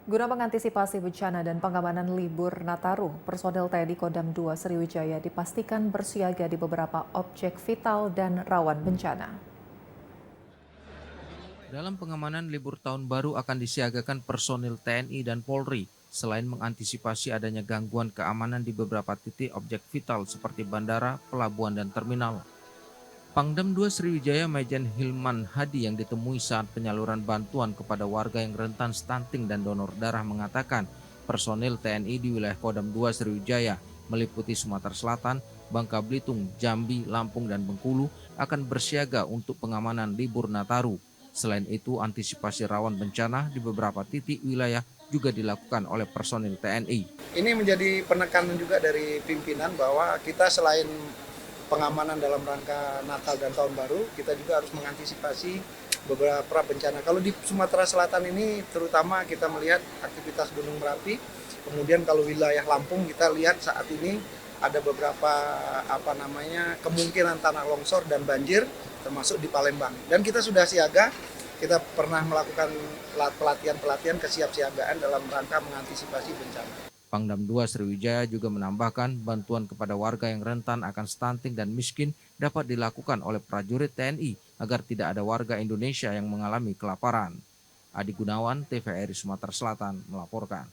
Guna mengantisipasi bencana dan pengamanan libur Nataru, personel TNI Kodam 2 Sriwijaya dipastikan bersiaga di beberapa objek vital dan rawan bencana. Dalam pengamanan libur tahun baru akan disiagakan personil TNI dan Polri, selain mengantisipasi adanya gangguan keamanan di beberapa titik objek vital seperti bandara, pelabuhan, dan terminal. Pangdam 2 Sriwijaya Majen Hilman Hadi yang ditemui saat penyaluran bantuan kepada warga yang rentan stunting dan donor darah mengatakan personil TNI di wilayah Kodam 2 Sriwijaya meliputi Sumatera Selatan, Bangka Belitung, Jambi, Lampung, dan Bengkulu akan bersiaga untuk pengamanan libur Nataru. Selain itu, antisipasi rawan bencana di beberapa titik wilayah juga dilakukan oleh personil TNI. Ini menjadi penekanan juga dari pimpinan bahwa kita selain pengamanan dalam rangka Natal dan Tahun Baru, kita juga harus mengantisipasi beberapa bencana. Kalau di Sumatera Selatan ini terutama kita melihat aktivitas Gunung Merapi, kemudian kalau wilayah Lampung kita lihat saat ini ada beberapa kemungkinan tanah longsor dan banjir termasuk di Palembang. Dan kita sudah siaga, kita pernah melakukan pelatihan-pelatihan kesiapsiagaan dalam rangka mengantisipasi bencana. Pangdam 2 Sriwijaya juga menambahkan bantuan kepada warga yang rentan akan stunting dan miskin dapat dilakukan oleh prajurit TNI agar tidak ada warga Indonesia yang mengalami kelaparan. Adi Gunawan, TVRI Sumatera Selatan melaporkan.